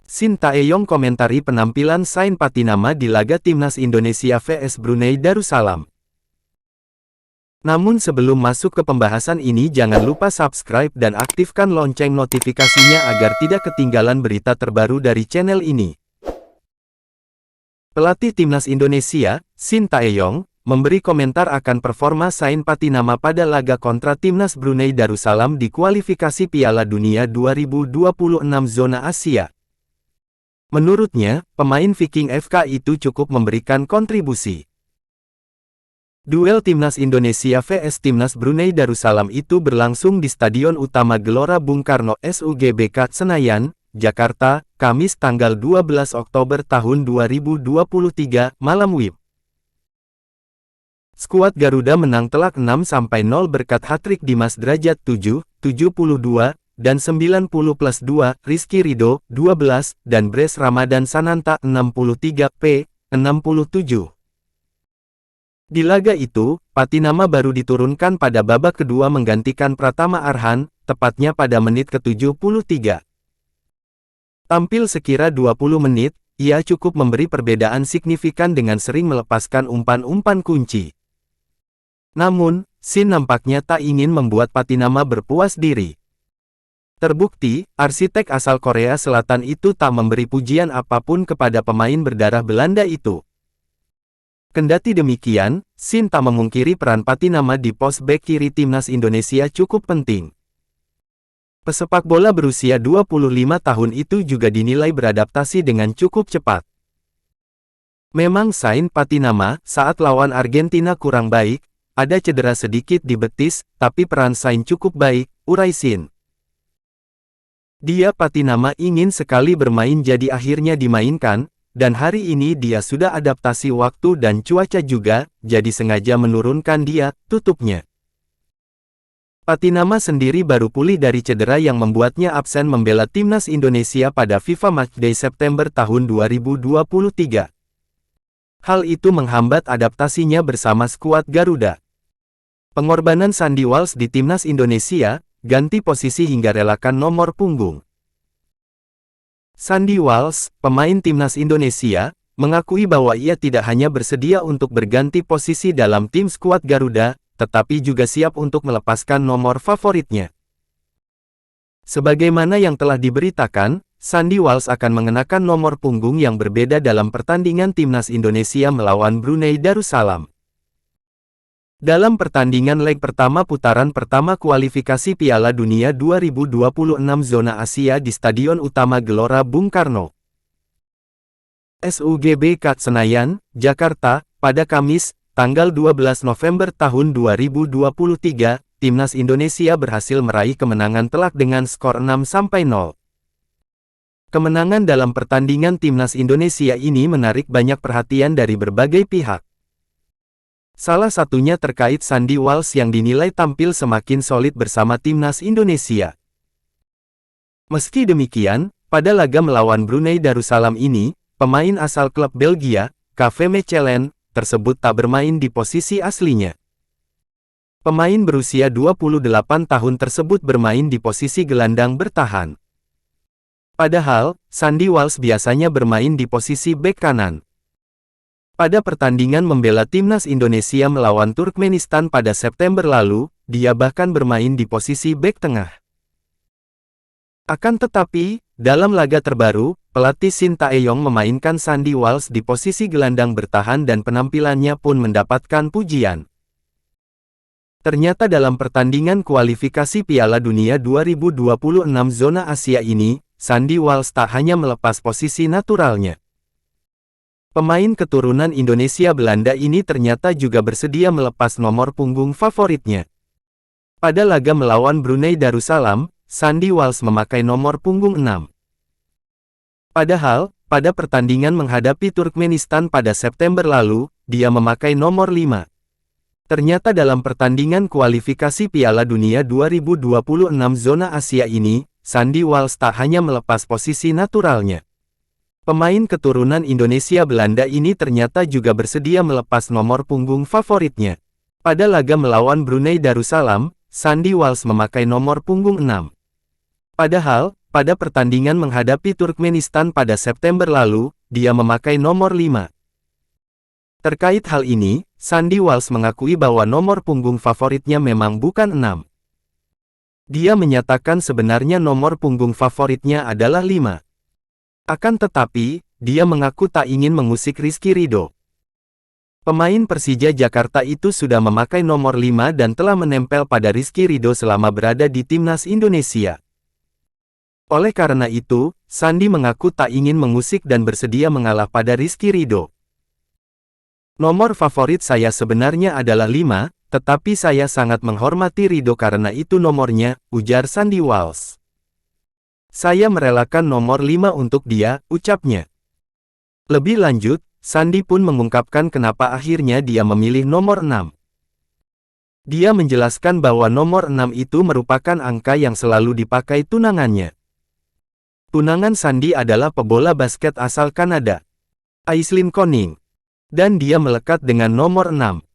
Shin Taeyong komentari penampilan Sain Patinama di laga Timnas Indonesia vs Brunei Darussalam. Namun sebelum masuk ke pembahasan ini jangan lupa subscribe dan aktifkan lonceng notifikasinya agar tidak ketinggalan berita terbaru dari channel ini. Pelatih Timnas Indonesia, Shin Taeyong, memberi komentar akan performa Sain Patinama pada laga kontra Timnas Brunei Darussalam di kualifikasi Piala Dunia 2026 zona Asia. Menurutnya, pemain Viking FK itu cukup memberikan kontribusi. Duel Timnas Indonesia vs Timnas Brunei Darussalam itu berlangsung di Stadion Utama Gelora Bung Karno SUGBK Senayan, Jakarta, Kamis tanggal 12 Oktober tahun 2023, malam WIB. Skuad Garuda menang telak 6-0 berkat hat-trick Dimas Drajat 7, 72, dan 90+2, Rizky Ridho, 12, dan Bres Ramadan Sananta 63, 67. Di laga itu, Patinama baru diturunkan pada babak kedua menggantikan Pratama Arhan, tepatnya pada menit ke-73. Tampil sekira 20 menit, ia cukup memberi perbedaan signifikan dengan sering melepaskan umpan-umpan kunci. Namun, Shin nampaknya tak ingin membuat Patinama berpuas diri. Terbukti, arsitek asal Korea Selatan itu tak memberi pujian apapun kepada pemain berdarah Belanda itu. Kendati demikian, Shin tak memungkiri peran Patinama di pos bek kiri Timnas Indonesia cukup penting. Pesepak bola berusia 25 tahun itu juga dinilai beradaptasi dengan cukup cepat. Memang Sain Patinama saat lawan Argentina kurang baik, ada cedera sedikit di betis, tapi peran Sain cukup baik, urai Shin. Dia Patinama ingin sekali bermain jadi akhirnya dimainkan, dan hari ini dia sudah adaptasi waktu dan cuaca juga, jadi sengaja menurunkan dia, tutupnya. Patinama sendiri baru pulih dari cedera yang membuatnya absen membela Timnas Indonesia pada FIFA Matchday September tahun 2023. Hal itu menghambat adaptasinya bersama skuad Garuda. Pengorbanan Sandy Walsh di Timnas Indonesia, ganti posisi hingga relakan nomor punggung. Sandy Walsh, pemain Timnas Indonesia, mengakui bahwa ia tidak hanya bersedia untuk berganti posisi dalam tim skuad Garuda, tetapi juga siap untuk melepaskan nomor favoritnya. Sebagaimana yang telah diberitakan, Sandy Walsh akan mengenakan nomor punggung yang berbeda dalam pertandingan Timnas Indonesia melawan Brunei Darussalam. Dalam pertandingan leg pertama putaran pertama kualifikasi Piala Dunia 2026 zona Asia di Stadion Utama Gelora Bung Karno, SUGBK Senayan, Jakarta, pada Kamis, tanggal 12 November tahun 2023, Timnas Indonesia berhasil meraih kemenangan telak dengan skor 6-0. Kemenangan dalam pertandingan Timnas Indonesia ini menarik banyak perhatian dari berbagai pihak. Salah satunya terkait Sandy Walsh yang dinilai tampil semakin solid bersama Timnas Indonesia. Meski demikian, pada laga melawan Brunei Darussalam ini, pemain asal klub Belgia, KV Mechelen, tersebut tak bermain di posisi aslinya. Pemain berusia 28 tahun tersebut bermain di posisi gelandang bertahan. Padahal, Sandy Walsh biasanya bermain di posisi bek kanan. Pada pertandingan membela Timnas Indonesia melawan Turkmenistan pada September lalu, dia bahkan bermain di posisi bek tengah. Akan tetapi, dalam laga terbaru, pelatih Shin Taeyong memainkan Sandy Walsh di posisi gelandang bertahan dan penampilannya pun mendapatkan pujian. Ternyata dalam pertandingan kualifikasi Piala Dunia 2026 zona Asia ini, Sandy Walsh tak hanya melepas posisi naturalnya. Pemain keturunan Indonesia Belanda ini ternyata juga bersedia melepas nomor punggung favoritnya. Pada laga melawan Brunei Darussalam, Sandy Walsh memakai nomor punggung 6. Padahal, pada pertandingan menghadapi Turkmenistan pada September lalu, dia memakai nomor 5. Ternyata dalam pertandingan kualifikasi Piala Dunia 2026 zona Asia ini, Sandy Walsh tak hanya melepas posisi naturalnya. Pemain keturunan Indonesia Belanda ini ternyata juga bersedia melepas nomor punggung favoritnya. Pada laga melawan Brunei Darussalam, Sandy Walsh memakai nomor punggung 6. Padahal, Pada pertandingan menghadapi Turkmenistan pada September lalu, dia memakai nomor 5. Terkait hal ini, Sandy Walsh mengakui bahwa nomor punggung favoritnya memang bukan 6. Dia menyatakan sebenarnya nomor punggung favoritnya adalah 5. Akan tetapi, dia mengaku tak ingin mengusik Rizky Ridho. Pemain Persija Jakarta itu sudah memakai nomor 5 dan telah menempel pada Rizky Ridho selama berada di timnas Indonesia. Oleh karena itu, Sandy mengaku tak ingin mengusik dan bersedia mengalah pada Rizky Ridho. Nomor favorit saya sebenarnya adalah 5, tetapi saya sangat menghormati Ridho karena itu nomornya, ujar Sandy Walsh. Saya merelakan nomor 5 untuk dia, ucapnya. Lebih lanjut, Sandy pun mengungkapkan kenapa akhirnya dia memilih nomor 6. Dia menjelaskan bahwa nomor 6 itu merupakan angka yang selalu dipakai tunangannya. Tunangan Sandy adalah pebola basket asal Kanada, Aislinn Conning. Dan dia melekat dengan nomor 6.